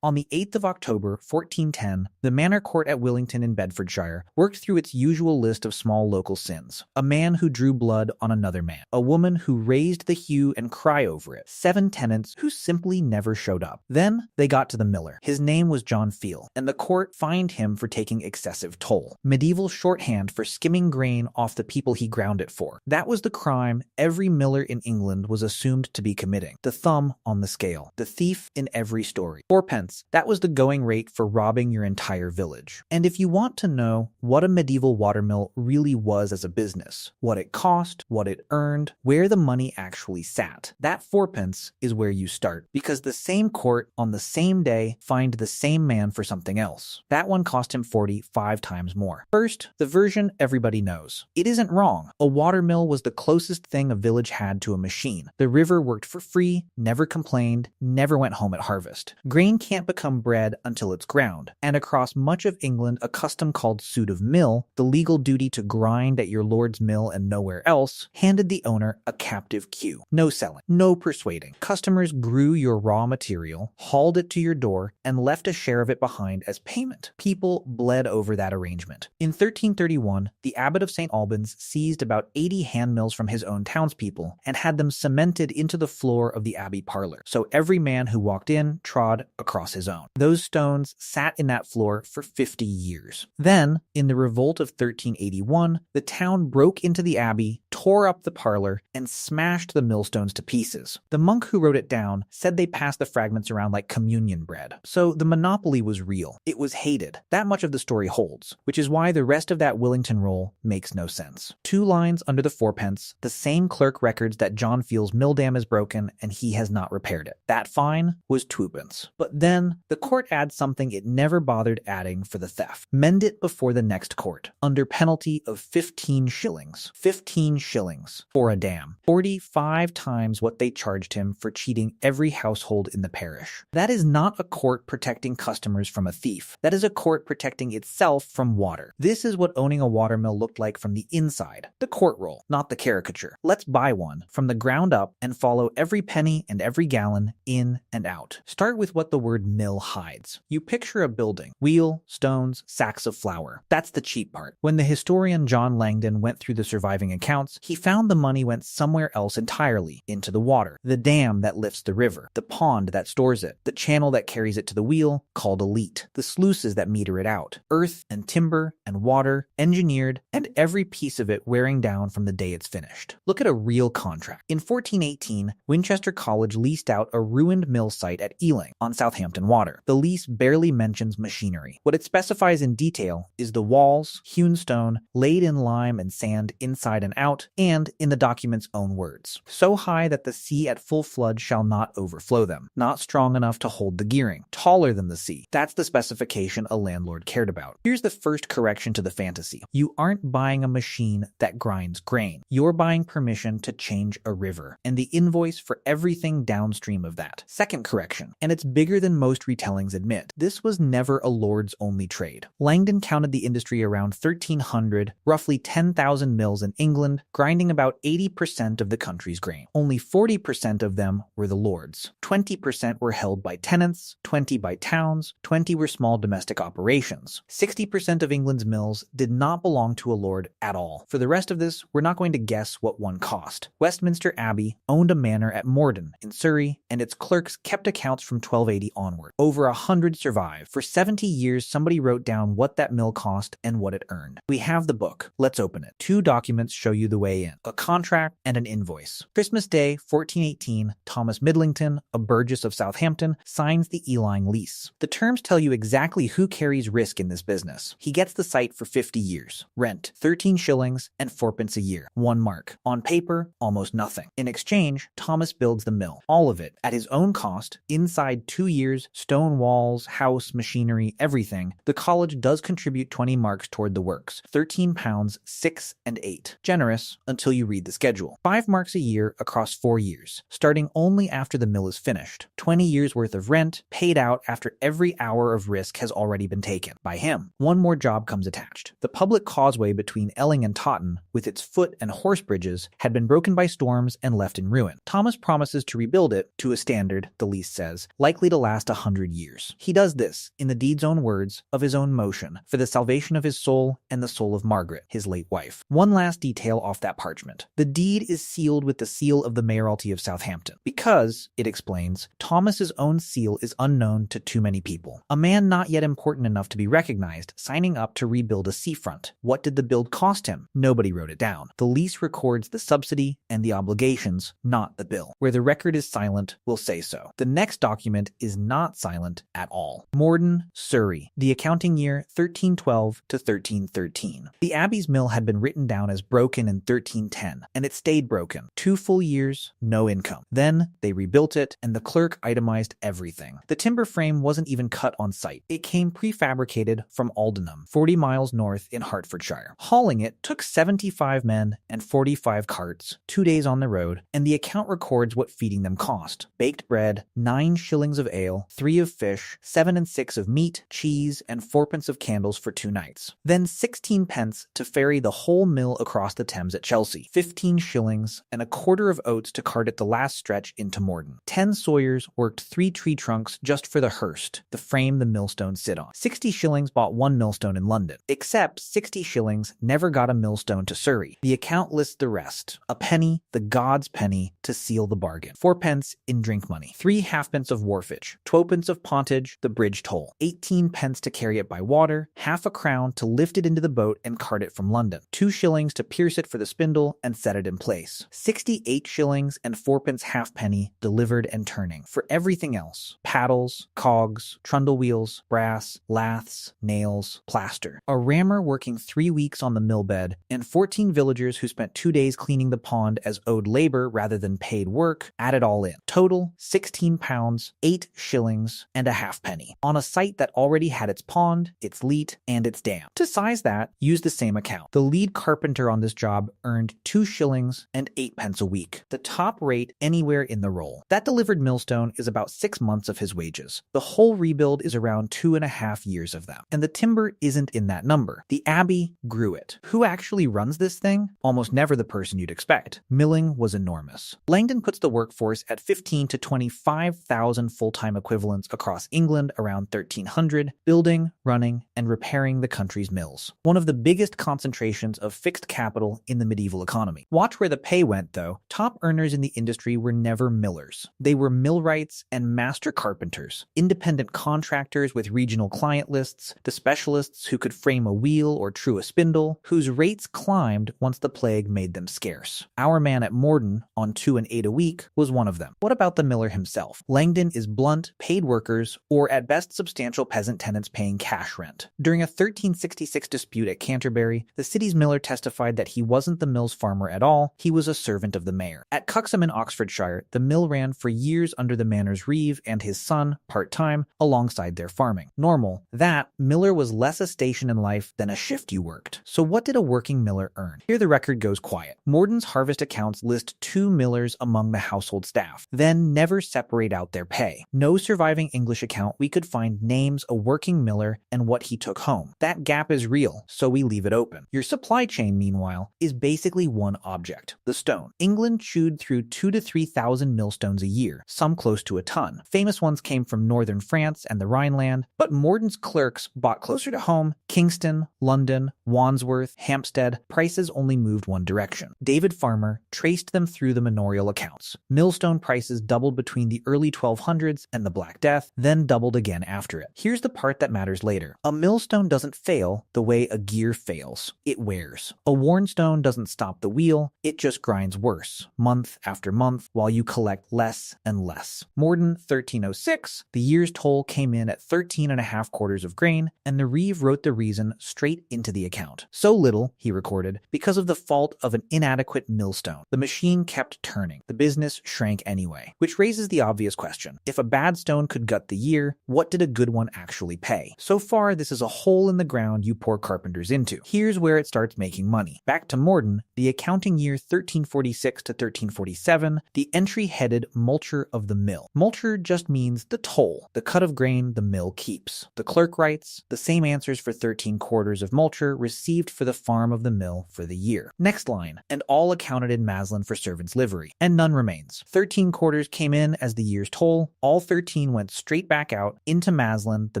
On the 8th of October, 1410, the Manor Court at Willington in Bedfordshire worked through its usual list of small local sins. A man who drew blood on another man. A woman who raised the hue and cry over it. 7 tenants who simply never showed up. Then they got to the miller. His name was John Feel, and the court fined him for taking excessive toll. Medieval shorthand for skimming grain off the people he ground it for. That was the crime every miller in England was assumed to be committing. The thumb on the scale. The thief in every story. 4p. That was the going rate for robbing your entire village. And if you want to know what a medieval watermill really was as a business, what it cost, what it earned, where the money actually sat, that 4p is where you start. Because the same court on the same day fined the same man for something else. That one cost him 45 times more. First, the version everybody knows. It isn't wrong. A watermill was the closest thing a village had to a machine. The river worked for free, never complained, never went home at harvest. Grain can't become bread until it's ground, and across much of England a custom called suit of mill, the legal duty to grind at your lord's mill and nowhere else, handed the owner a captive queue. No selling, no persuading. Customers grew your raw material, hauled it to your door, and left a share of it behind as payment. People bled over that arrangement. In 1331, the abbot of St. Albans seized about 80 hand mills from his own townspeople and had them cemented into the floor of the abbey parlor, so every man who walked in trod across his own. Those stones sat in that floor for 50 years. Then, in the revolt of 1381, the town broke into the abbey, tore up the parlor, and smashed the millstones to pieces. The monk who wrote it down said they passed the fragments around like communion bread. So the monopoly was real. It was hated. That much of the story holds, which is why the rest of that Willington roll makes no sense. 2 lines under the 4p, the same clerk records that John Feel's mill dam is broken and he has not repaired it. That fine was 2p. But then, the court adds something it never bothered adding for the theft. Mend it before the next court, under penalty of 15 shillings. 15 shillings for a dam. 45 times what they charged him for cheating every household in the parish. That is not a court protecting customers from a thief. That is a court protecting itself from water. This is what owning a watermill looked like from the inside. The court roll, not the caricature. Let's buy one from the ground up and follow every penny and every gallon in and out. Start with what the word mill hides. You picture a building. Wheel, stones, sacks of flour. That's the cheap part. When the historian John Langdon went through the surviving accounts, he found the money went somewhere else entirely, into the water. The dam that lifts the river. The pond that stores it. The channel that carries it to the wheel, called a leat. The sluices that meter it out. Earth and timber and water, engineered, and every piece of it wearing down from the day it's finished. Look at a real contract. In 1418, Winchester College leased out a ruined mill site at Ealing on Southampton Water. The lease barely mentions machinery. What it specifies in detail is the walls, hewn stone, laid in lime and sand inside and out, and in the document's own words. So high that the sea at full flood shall not overflow them. Not strong enough to hold the gearing. Taller than the sea. That's the specification a landlord cared about. Here's the first correction to the fantasy. You aren't buying a machine that grinds grain. You're buying permission to change a river, and the invoice for everything downstream of that. Second correction, and it's bigger than most retellings admit. This was never a lord's only trade. Langdon counted the industry around 1300, roughly 10,000 mills in England, grinding about 80% of the country's grain. Only 40% of them were the lords. 20% were held by tenants, 20 by towns, 20 were small domestic operations. 60% of England's mills did not belong to a lord at all. For the rest of this, we're not going to guess what one cost. Westminster Abbey owned a manor at Morden in Surrey, and its clerks kept accounts from 1280 onward. Over 100 survive. For 70 years, somebody wrote down what that mill cost and what it earned. We have the book. Let's open it. 2 documents show you the way in. A contract and an invoice. Christmas Day, 1418, Thomas Midlington, a burgess of Southampton, signs the Ealing lease. The terms tell you exactly who carries risk in this business. He gets the site for 50 years. Rent, 13 shillings and 4p a year. 1 mark. On paper, almost nothing. In exchange, Thomas builds the mill. All of it, at his own cost, inside 2 years, stone walls, house, machinery, everything. The college does contribute 20 marks toward the works. £13, 6 and 8. Generous until you read the schedule. 5 marks a year across 4 years, starting only after the mill is finished. 20 years worth of rent, paid out after every hour of risk has already been taken. By him. 1 more job comes attached. The public causeway between Elling and Taunton, with its foot and horse bridges, had been broken by storms and left in ruin. Thomas promises to rebuild it to a standard, the lease says, likely to last 100 years. He does this, in the deed's own words, of his own motion, for the salvation of his soul and the soul of Margaret, his late wife. One last detail off that parchment. The deed is sealed with the seal of the mayoralty of Southampton, because, it explains, Thomas's own seal is unknown to too many people. A man not yet important enough to be recognized, signing up to rebuild a seafront. What did the build cost him? Nobody wrote it down. The lease records the subsidy and the obligations, not the bill. Where the record is silent, we'll say so. The next document is not silent at all. Morden, Surrey. The accounting year 1312 to 1313. The abbey's mill had been written down as broken in 1310, and it stayed broken. 2 full years, no income. Then they rebuilt it, and the clerk itemized everything. The timber frame wasn't even cut on site. It came prefabricated from Aldenham, 40 miles north in Hertfordshire. Hauling it took 75 men and 45 carts, 2 days on the road, and the account records what feeding them cost. Baked bread, 9 shillings of ale, 3 of fish, 7 and 6 of meat, cheese, and 4pence of candles for 2 nights. Then 16 pence to ferry the whole mill across the Thames at Chelsea, 15 shillings, and a quarter of oats to cart it the last stretch into Morden. 10 sawyers worked 3 tree trunks just for the hearse, the frame the millstones sit on. 60 shillings bought 1 millstone in London, except 60 shillings never got a millstone to Surrey. The account lists the rest. A penny, the god's penny, to seal the bargain. 4pence in drink money. 3 halfpence of wharfage. 12pence of pontage, the bridge toll. 18 pence to carry it by water. Half a crown to lift it into the boat and cart it from London. 2 shillings to pierce it for the spindle and set it in place. 68 shillings and 4pence halfpenny delivered and turning. For everything else, paddles, cogs, trundle wheels, brass, laths, nails, plaster. A rammer working 3 weeks on the mill bed, and 14 villagers who spent 2 days cleaning the pond as owed labor rather than paid work, add it all in. Total, 16 pounds, 8 shillings, and a halfpenny. On a site that already had its pond, its leat, and its dam. To size that, use the same account. The lead carpenter on this job earned 2 shillings and 8 pence a week, the top rate anywhere in the roll. That delivered millstone is about 6 months of his wages. The whole rebuild is around 2.5 years of them. And the timber isn't in that number. The abbey grew it. Who actually runs this thing? Almost never the person you'd expect. Milling was enormous. Langdon puts the workforce at 15 to 25,000 full-time equivalents across England around 1300, building, running, and repairing the country's mills. One of the biggest concentrations of fixed capital in the medieval economy. Watch where the pay went, though. Top earners in the industry were never millers. They were millwrights and master carpenters, independent contractors with regional client lists, the specialists who could frame a wheel or true a spindle, whose rates climbed once the plague made them scarce. Our man at Morden, on 2 and 8 a week, was one of them. What about the miller himself? Langdon is blunt, paid workers, or at best substantial peasant tenants paying cash rent. During a 1366 dispute at Canterbury, the city's miller testified that he wasn't the mill's farmer at all, he was a servant of the mayor. At Cuxham in Oxfordshire, the mill ran for years under the manor's reeve and his son, part-time, alongside their farming. Normal, that miller was less a station in life than a shift you worked. So what did a working miller earn? Here the record goes quiet. Morden's harvest accounts list 2 millers among the household staff, then never separate out their pay. No surviving English account we could find names a working miller and what he took home. That gap is real, so we leave it open. Your supply chain, meanwhile, is basically one object, the stone. England chewed through 2,000 to 3,000 millstones a year, some close to a ton. Famous ones came from northern France and the Rhineland, but Morden's clerks bought closer to home, Kingston, London, Wandsworth, Hampstead. Prices only moved one direction. David Farmer traced them through the manorial accounts. Millstone prices doubled between the early 1200s and the Black Death, then doubled again after it. Here's the part that matters later. A millstone doesn't fail the way a gear fails. It wears. A worn stone doesn't stop the wheel, it just grinds worse, month after month, while you collect less and less. Morden 1306, the year's toll came in at 13.5 quarters of grain, and the reeve wrote the reason straight into the account. So little, he recorded, because of the fault of an inadequate millstone. The machine kept turning. The business shrank anyway. Which raises the obvious question. If a bad stone could gut the year, what did a good one actually pay? So far, this is a hole in the ground you pour carpenters into. Here's where it starts making money. Back to Morden, the accounting year 1346 to 1347, the entry headed multure of the mill. Multure just means the toll, the cut of grain the mill keeps. The clerk writes, the same answers for 13 quarters of multure received for the farm of the mill for the year. Next line, and all accounted in Maslin for servants' livery, and none remains. 13 quarters came in as the year's toll, all 13 14 went straight back out into Maslin, the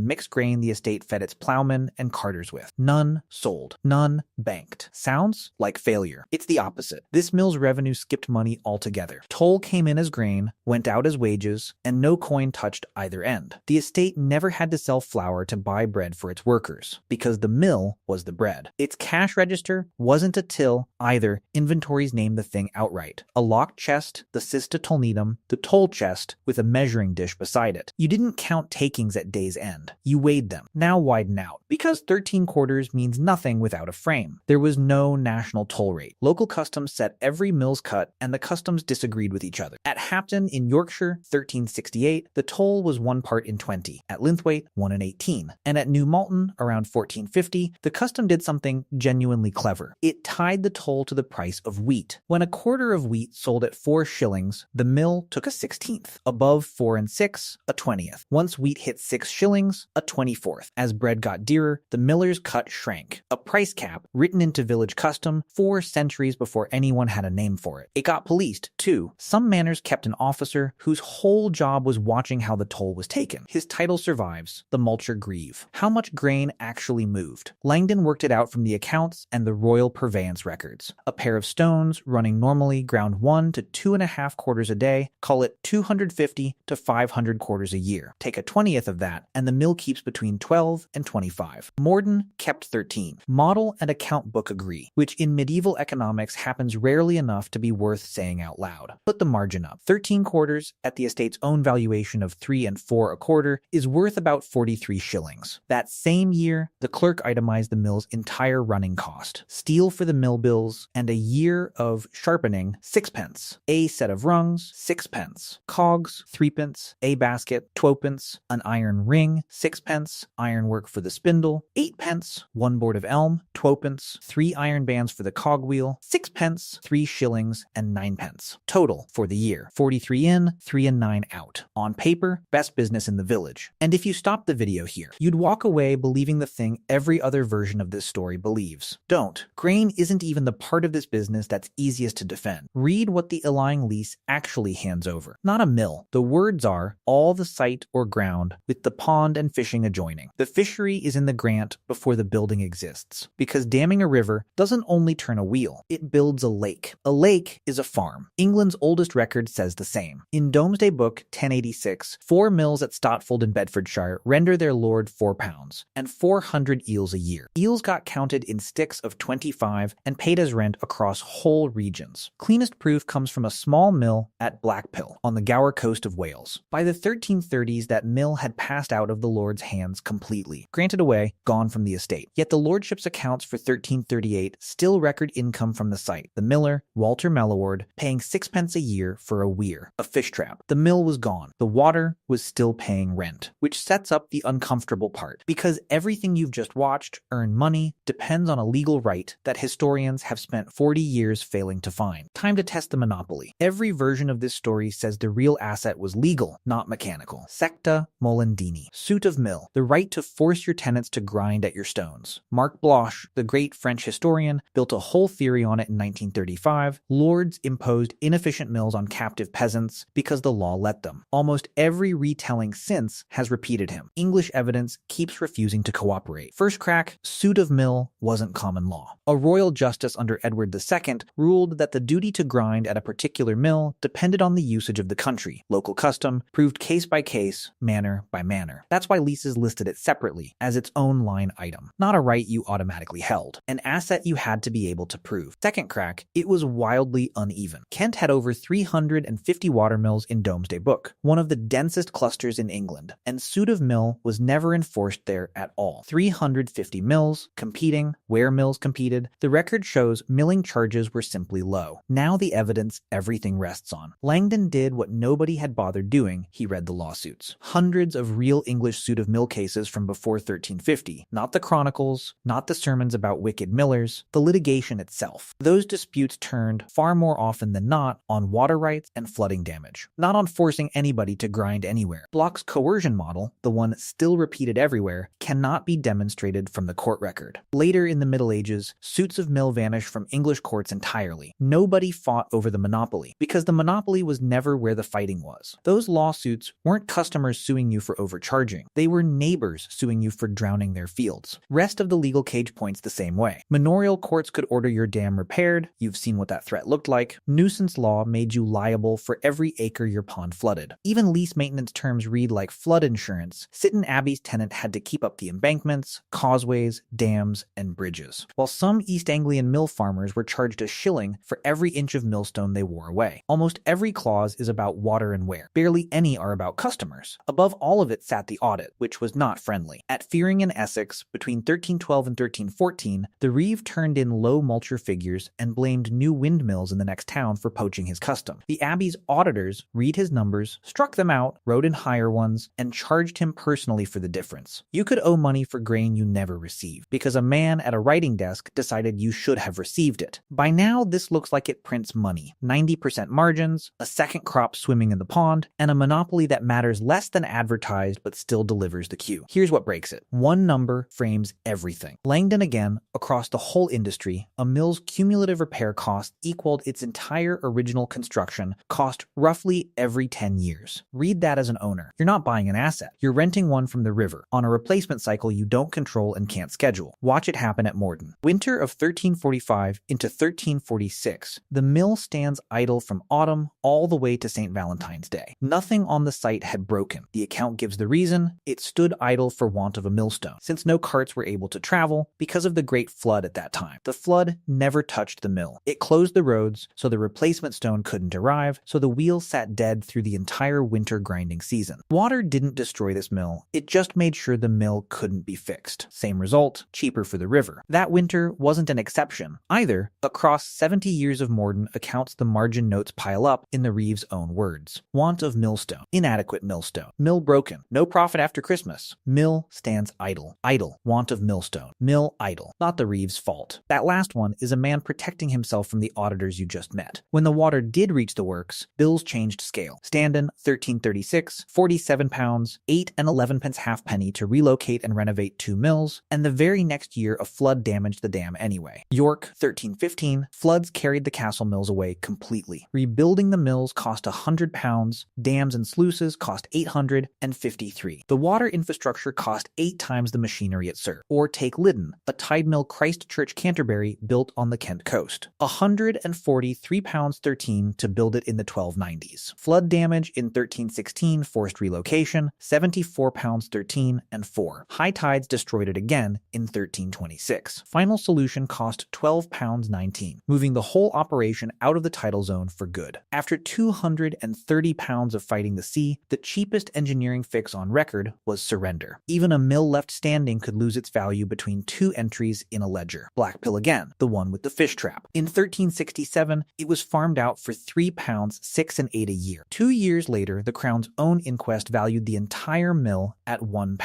mixed grain the estate fed its plowmen and carters with. None sold. None banked. Sounds like failure. It's the opposite. This mill's revenue skipped money altogether. Toll came in as grain, went out as wages, and no coin touched either end. The estate never had to sell flour to buy bread for its workers, because the mill was the bread. Its cash register wasn't a till either. Inventories named the thing outright. A locked chest, the cista tolnetum, the toll chest with a measuring dish beside it. You didn't count takings at day's end. You weighed them. Now widen out. Because 13 quarters means nothing without a frame. There was no national toll rate. Local customs set every mill's cut, and the customs disagreed with each other. At Hapton in Yorkshire, 1368, the toll was 1 part in 20. At Linthwaite, 1 in 18. And at New Malton, around 1450, the custom did something genuinely clever. It tied the toll to the price of wheat. When a quarter of wheat sold at 4 shillings, the mill took a 16th. Above 4 and 6, a 20th. Once wheat hit 6 shillings, a 24th. As bread got dearer, the miller's cut shrank. A price cap written into village custom 4 centuries before anyone had a name for it. It got policed, too. Some manors kept an officer whose whole job was watching how the toll was taken. His title survives, the multure grieve. How much grain actually moved? Langdon worked it out from the accounts and the royal purveyance records. A pair of stones running normally ground 1 to 2.5 quarters a day, call it 250 to 500 quarters a year. Take a 20th of that, and the mill keeps between 12 and 25. Morden kept 13. Model and account book agree, which in medieval economics happens rarely enough to be worth saying out loud. Put the margin up. 13 quarters, at the estate's own valuation of 3 and 4 a quarter, is worth about 43 shillings. That same year, the clerk itemized the mill's entire running cost. Steel for the mill bills, and a year of sharpening, 6pence. A set of rungs, 6pence. Cogs, 3pence. A basket, 12pence. An iron ring, 6pence. Ironwork for the spindle, 8pence. 1 board of elm, 12pence. 3 iron bands for the cogwheel, 6pence. 3 shillings and 9pence. Total for the year, 43 in, 3 and 9 out. On paper, best business in the village. And if you stopped the video here, you'd walk away believing the thing every other version of this story believes. Don't. Grain isn't even the part of this business that's easiest to defend. Read what the Illying lease actually hands over. Not a mill. The words are, all the site or ground, with the pond and fishing adjoining. The fishery is in the grant before the building exists. Because damming a river doesn't only turn a wheel, it builds a lake. A lake is a farm. England's oldest record says the same. In Domesday Book 1086, 4 mills at Stotfold in Bedfordshire render their lord £4, and 400 eels a year. Eels got counted in sticks of 25 and paid as rent across whole regions. Cleanest proof comes from a small mill at Blackpill, on the Gower coast of Wales. By the 1330s, that mill had passed out of the lord's hands completely. Granted away, gone from the estate. Yet the lordship's accounts for 1338 still record income from the site. The miller, Walter Melloward, paying 6pence a year for a weir, a fish trap. The mill was gone. The water was still paying rent, which sets up the uncomfortable part. Because everything you've just watched, earn money, depends on a legal right that historians have spent 40 years failing to find. Time to test the monopoly. Every version of this story says the real asset was legal, not mechanical. Secta Molendini. Suit of mill. The right to force your tenants to grind at your stones. Marc Bloch, the great French historian, built a whole theory on it in 1935. Lords imposed inefficient mills on captive peasants because the law let them. Almost every retelling since has repeated him. English evidence keeps refusing to cooperate. First crack, suit of mill wasn't common law. A royal justice under Edward II ruled that the duty to grind at a particular mill depended on the usage of the country. Local custom proved case by case, manor by manor. That's why leases listed it separately as its own line item. Not a right you automatically held. An asset you had to be able to prove. Second crack, it was wildly uneven. Kent had over 350 watermills in Domesday Book, one of the densest clusters in England, and suit of mill was never enforced there at all. 350 mills competing, where mills competed. The record shows milling charges were simply low. Now the evidence everything rests on. Langdon did what nobody had bothered doing. He read the lawsuits. Hundreds of real English suit of mill cases from before 1350. Not the chronicles, not the sermons about wicked millers, the litigation itself. Those disputes turned, far more often than not, on water rights and flooding damage. Not on forcing anybody to grind anywhere. Bloch's coercion model, the one still repeated everywhere, cannot be demonstrated from the court record. Later in the Middle Ages, suits of mill vanished from English courts entirely. Nobody fought over the monopoly, because the monopoly was never where the fighting was. Those lawsuits disputes weren't customers suing you for overcharging. They were neighbors suing you for drowning their fields. Rest of the legal cage points the same way. Manorial courts could order your dam repaired. You've seen what that threat looked like. Nuisance law made you liable for every acre your pond flooded. Even lease maintenance terms read like flood insurance. Sitton Abbey's tenant had to keep up the embankments, causeways, dams, and bridges, while some East Anglian mill farmers were charged a shilling for every inch of millstone they wore away. Almost every clause is about water and wear. Barely any are about customers. Above all of it sat the audit, which was not friendly. At Fearing in Essex, between 1312 and 1314, the reeve turned in low multure figures and blamed new windmills in the next town for poaching his custom. The abbey's auditors read his numbers, struck them out, wrote in higher ones, and charged him personally for the difference. You could owe money for grain you never received, because a man at a writing desk decided you should have received it. By now, this looks like it prints money. 90% margins, a second crop swimming in the pond, and a monopoly that matters less than advertised but still delivers the cue. Here's what breaks it. One number frames everything. Langdon again, across the whole industry, a mill's cumulative repair cost equaled its entire original construction cost roughly every 10 years. Read that as an owner. You're not buying an asset. You're renting one from the river on a replacement cycle you don't control and can't schedule. Watch it happen at Morden. Winter of 1345 into 1346, the mill stands idle from autumn all the way to St. Valentine's Day. Nothing on the site had broken. The account gives the reason: it stood idle for want of a millstone, since no carts were able to travel because of the Great Flood at that time. The flood never touched the mill. It closed the roads, so the replacement stone couldn't arrive, so the wheel sat dead through the entire winter grinding season. Water didn't destroy this mill, it just made sure the mill couldn't be fixed. Same result, cheaper for the river. That winter wasn't an exception either. Across 70 years of Morden accounts, the margin notes pile up in the reeve's own words. Want of millstone, inadequate millstone, mill broken, no profit after Christmas, mill stands idle, idle, want of millstone, mill idle. Not the reeve's fault. That last one is a man protecting himself from the auditors you just met. When the water did reach the works, bills changed scale. Standon, 1336, 47 pounds, 8 and 11 pence halfpenny to relocate and renovate 2 mills, and the very next year a flood damaged the dam anyway. York, 1315, floods carried the castle mills away completely. Rebuilding the mills cost £100, dams and sluices cost $853. The water infrastructure cost 8 times the machinery it served. Or take Liddon, a tide mill Christchurch, Canterbury, built on the Kent coast. £143.13 to build it in the 1290s. Flood damage in 1316 forced relocation, £74.13 and 4. High tides destroyed it again in 1326. Final solution cost £12.19, moving the whole operation out of the tidal zone for good. After 230 pounds of fighting the sea, the cheapest engineering fix on record was surrender. Even a mill left standing could lose its value between 2 entries in a ledger. Blackpill again, the one with the fish trap. In 1367, it was farmed out for £3, 6 and 8 a year. 2 years later, the Crown's own inquest valued the entire mill at £1.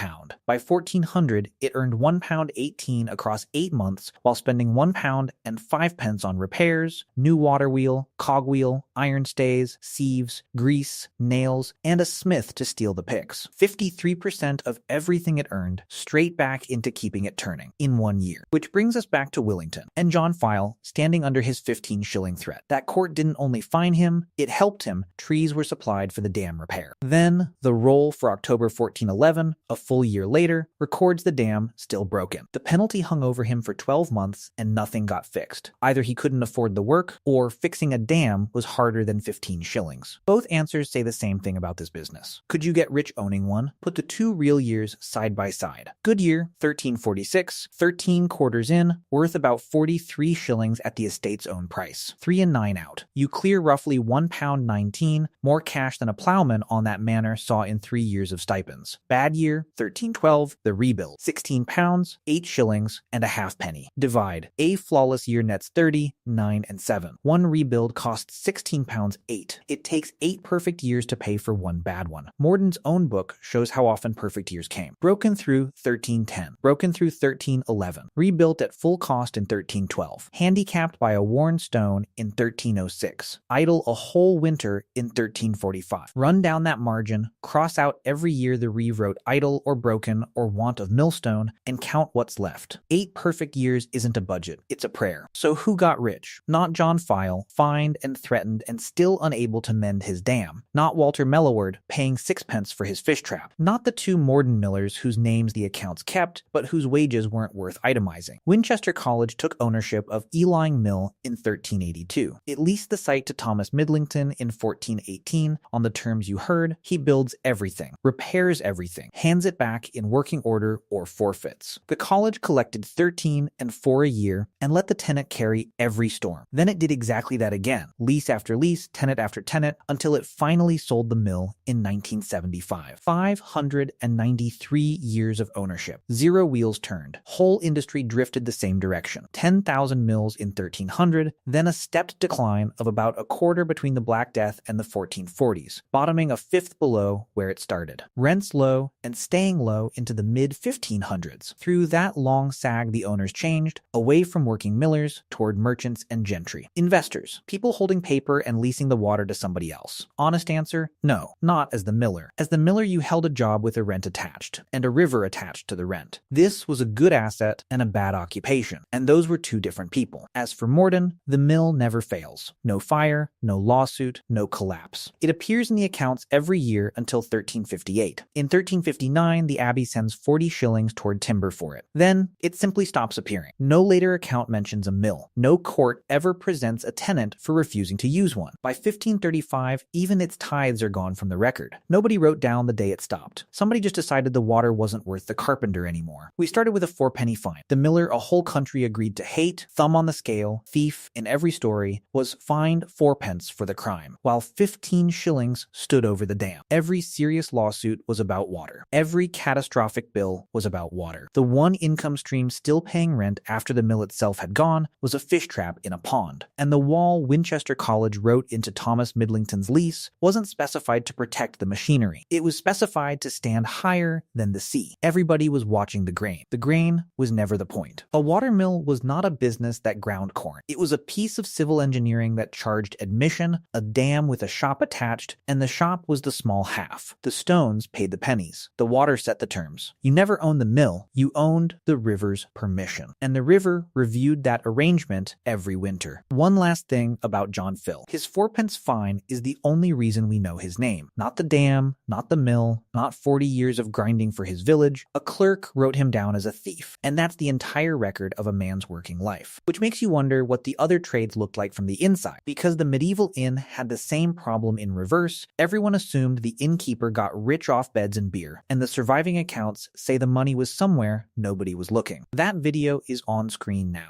By 1400, it earned £1.18 across 8 months, while spending £1 and 5 pence on repairs, new water wheel, cogwheel, iron stays, sieves, grease, nails, and a smith to steal the picks. 53% of everything it earned straight back into keeping it turning in 1 year. Which brings us back to Willington and John File standing under his 15-shilling threat. That court didn't only fine him, it helped him. Trees were supplied for the dam repair. Then, the roll for October 1411, a full year later, records the dam still broken. The penalty hung over him for 12 months and nothing got fixed. Either he couldn't afford the work, or fixing a dam was harder than 15 shillings. Both answers say the same thing about this business. Could you get rich owning one? Put the 2 real years side by side. Good year, 1346, 13 quarters in, worth about 43 shillings at the estate's own price. 3 and 9 out. You clear roughly £1.19, more cash than a plowman on that manor saw in 3 years of stipends. Bad year, 1312, the rebuild. £16, 8 shillings, and a halfpenny. Divide. A flawless year nets 30, 9 and 7. One rebuild costs £16, 8. It takes 8 perfect years to pay for one bad one. Morden's own book shows how often perfect years came. Broken through 1310. Broken through 1311. Rebuilt at full cost in 1312. Handicapped by a worn stone in 1306. Idle a whole winter in 1345. Run down that margin, cross out every year the reeve wrote idle or broken or want of millstone, and count what's left. 8 perfect years isn't a budget, it's a prayer. So who got rich? Not John File, fined and threatened and still unable to mend his dam. Not Walter Mello Melloward paying 6 pence for his fish trap. Not the two Morden millers whose names the accounts kept, but whose wages weren't worth itemizing. Winchester College took ownership of Ealing Mill in 1382. It leased the site to Thomas Midlington in 1418 on the terms you heard. He builds everything, repairs everything, hands it back in working order or forfeits. The college collected 13 and 4 a year and let the tenant carry every storm. Then it did exactly that again, lease after lease, tenant after tenant, until it finally sold the mill in 1975. 593 years of ownership. Zero wheels turned. Whole industry drifted the same direction. 10,000 mills in 1300, then a stepped decline of about a quarter between the Black Death and the 1440s, bottoming a fifth below where it started. Rents low and staying low into the mid-1500s. Through that long sag, the owners changed, away from working millers toward merchants and gentry. Investors, people holding paper and leasing the water to somebody else. Honest answer? No, not as the miller. As the miller, you held a job with a rent attached, and a river attached to the rent. This was a good asset and a bad occupation, and those were two different people. As for Morden, the mill never fails. No fire, no lawsuit, no collapse. It appears in the accounts every year until 1358. In 1359, the abbey sends 40 shillings toward timber for it. Then, it simply stops appearing. No later account mentions a mill. No court ever presents a tenant for refusing to use one. By 1535, even its tithes are gone from the record. Nobody wrote down the day it stopped. Somebody just decided the water wasn't worth the carpenter anymore. We started with a 4-penny fine. The miller a whole country agreed to hate, thumb on the scale, thief in every story, was fined 4 pence for the crime, while 15 shillings stood over the dam. Every serious lawsuit was about water. Every catastrophic bill was about water. The one income stream still paying rent after the mill itself had gone was a fish trap in a pond. And the wall Winchester College wrote into Thomas Midlington's lease wasn't specified to protect the machinery. It was specified to stand higher than the sea. Everybody was watching the grain. The grain was never the point. A watermill was not a business that ground corn. It was a piece of civil engineering that charged admission, a dam with a shop attached, and the shop was the small half. The stones paid the pennies. The water set the terms. You never owned the mill, you owned the river's permission. And the river reviewed that arrangement every winter. One last thing about John Phill. His 4-pence fine is the only reason we know his name. Not the dam, not the mill, not 40 years of grinding for his village. A clerk wrote him down as a thief. And that's the entire record of a man's working life. Which makes you wonder what the other trades looked like from the inside. Because the medieval inn had the same problem in reverse, everyone assumed the innkeeper got rich off beds and beer, and the surviving accounts say the money was somewhere nobody was looking. That video is on screen now.